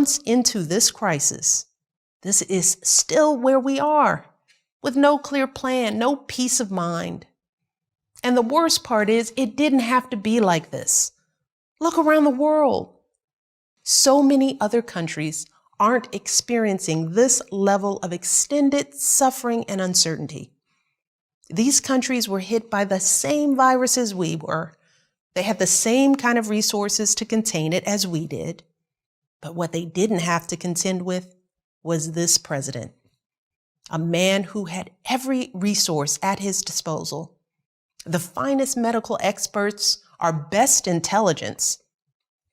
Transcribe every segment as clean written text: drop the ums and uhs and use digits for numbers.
months into this crisis, this is still where we are, with no clear plan, no peace of mind. And the worst part is, it didn't have to be like this. Look around the world. So many other countries aren't experiencing this level of extended suffering and uncertainty. These countries were hit by the same virus as we were. They had the same kind of resources to contain it as we did. But what they didn't have to contend with was this president, a man who had every resource at his disposal, the finest medical experts, our best intelligence,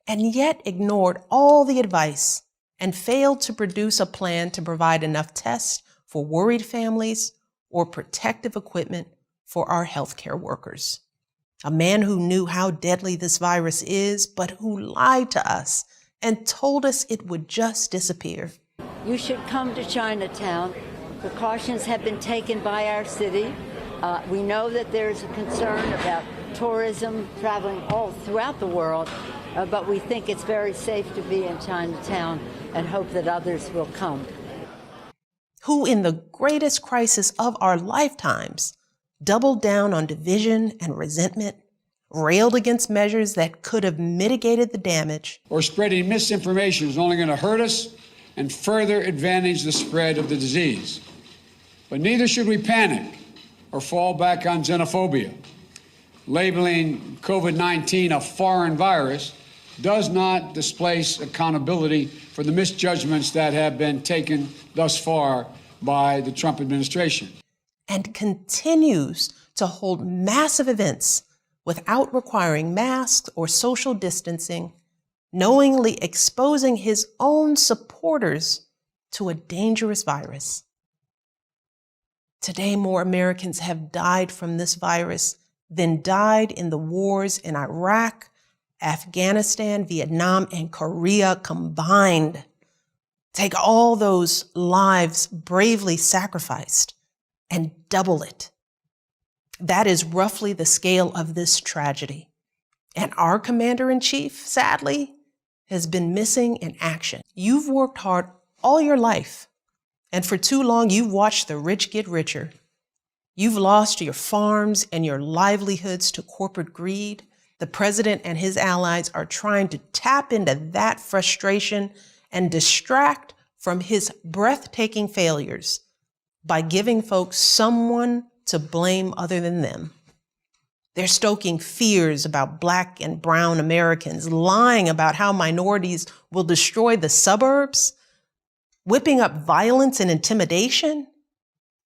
and yet ignored all the advice and failed to produce a plan to provide enough tests for worried families or protective equipment for our healthcare workers. A man who knew how deadly this virus is, but who lied to us and told us it would just disappear. You should come to Chinatown. Precautions have been taken by our city. We know that there's a concern about tourism traveling all throughout the world, but we think it's very safe to be in Chinatown and hope that others will come. Who, in the greatest crisis of our lifetimes, doubled down on division and resentment, railed against measures that could have mitigated the damage. Or spreading misinformation is only going to hurt us and further advantage the spread of the disease. But neither should we panic or fall back on xenophobia. Labeling COVID-19 a foreign virus does not displace accountability for the misjudgments that have been taken thus far by the Trump administration. And continues to hold massive events without requiring masks or social distancing, knowingly exposing his own supporters to a dangerous virus. Today, more Americans have died from this virus than died in the wars in Iraq, Afghanistan, Vietnam, and Korea combined. Take all those lives bravely sacrificed and double it. That is roughly the scale of this tragedy. And our commander-in-chief, sadly, has been missing in action. You've worked hard all your life, and for too long you've watched the rich get richer. You've lost your farms and your livelihoods to corporate greed. The president and his allies are trying to tap into that frustration and distract from his breathtaking failures by giving folks someone to blame other than them. They're stoking fears about Black and brown Americans, lying about how minorities will destroy the suburbs, whipping up violence and intimidation,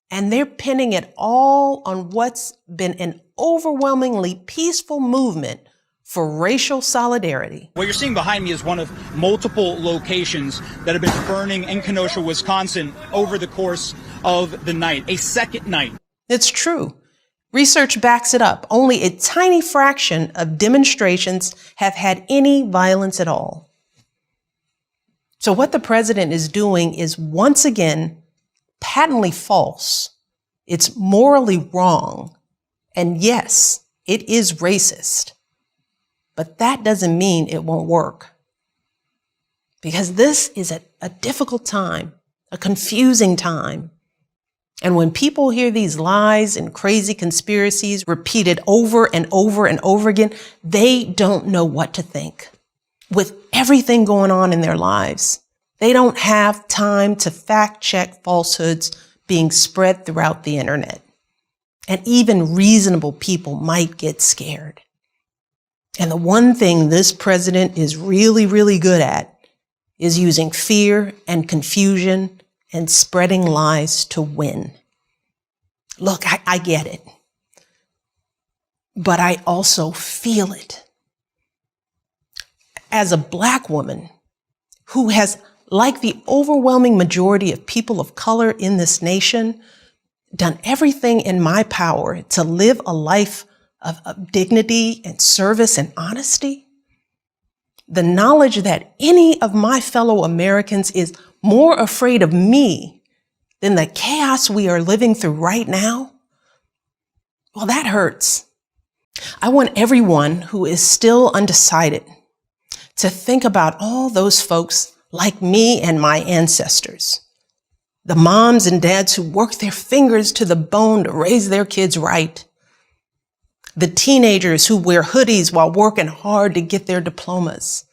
and they're pinning it all on what's been an overwhelmingly peaceful movement for racial solidarity. What you're seeing behind me is one of multiple locations that have been burning in Kenosha, Wisconsin over the course of the night, a second night. It's true. Research backs it up. Only a tiny fraction of demonstrations have had any violence at all. So what the president is doing is once again patently false. It's morally wrong. And yes, it is racist. But that doesn't mean it won't work. Because this is a difficult time, a confusing time. And when people hear these lies and crazy conspiracies repeated over and over and over again, they don't know what to think. With everything going on in their lives, they don't have time to fact check falsehoods being spread throughout the internet. And even reasonable people might get scared. And the one thing this president is really, really good at is using fear and confusion and spreading lies to win. Look, I get it, but I also feel it. As a Black woman who has, like the overwhelming majority of people of color in this nation, done everything in my power to live a life of dignity and service and honesty, the knowledge that any of my fellow Americans is more afraid of me than the chaos we are living through right now, well, that hurts. I want everyone who is still undecided to think about all those folks like me and my ancestors. The moms and dads who work their fingers to the bone to raise their kids right. The teenagers who wear hoodies while working hard to get their diplomas.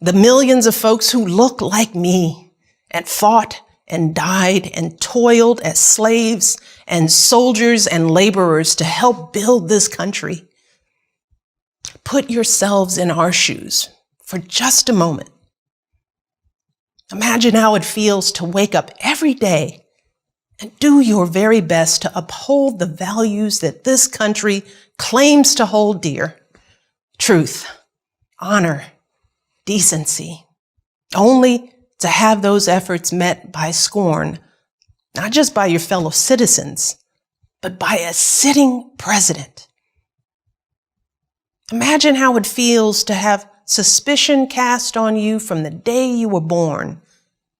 The millions of folks who look like me and fought and died and toiled as slaves and soldiers and laborers to help build this country. Put yourselves in our shoes for just a moment. Imagine how it feels to wake up every day and do your very best to uphold the values that this country claims to hold dear. Truth, honor, decency, only to have those efforts met by scorn, not just by your fellow citizens, but by a sitting president. Imagine how it feels to have suspicion cast on you from the day you were born,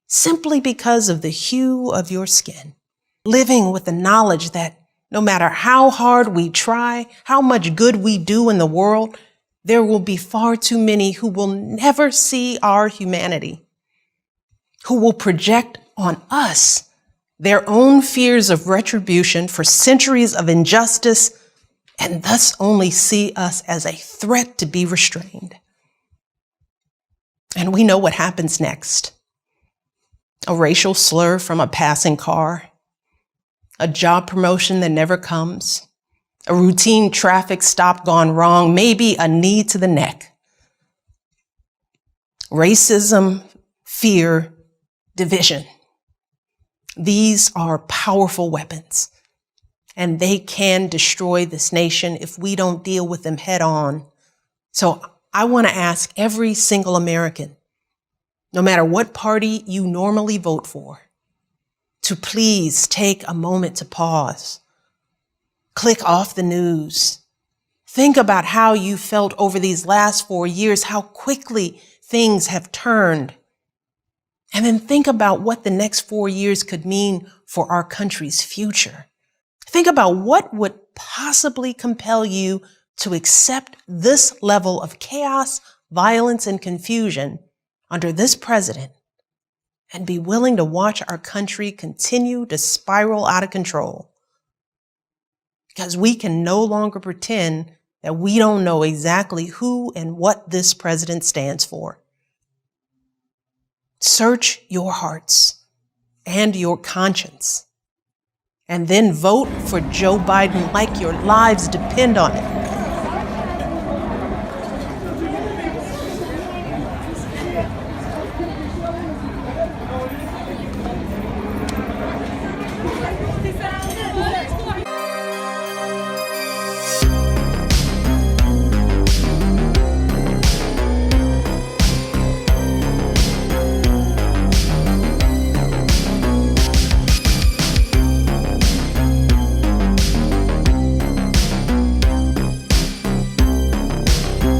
simply because of the hue of your skin. Living with the knowledge that no matter how hard we try, how much good we do in the world, there will be far too many who will never see our humanity, who will project on us their own fears of retribution for centuries of injustice, and thus only see us as a threat to be restrained. And we know what happens next. A racial slur from a passing car, a job promotion that never comes, a routine traffic stop gone wrong, maybe a knee to the neck. Racism, fear, division. These are powerful weapons, and they can destroy this nation if we don't deal with them head on. So I want to ask every single American, no matter what party you normally vote for, to please take a moment to pause. Click off the news. Think about how you felt over these last 4 years, how quickly things have turned. And then think about what the next 4 years could mean for our country's future. Think about what would possibly compel you to accept this level of chaos, violence, and confusion under this president and be willing to watch our country continue to spiral out of control. Because we can no longer pretend that we don't know exactly who and what this president stands for. Search your hearts and your conscience, and then vote for Joe Biden like your lives depend on it.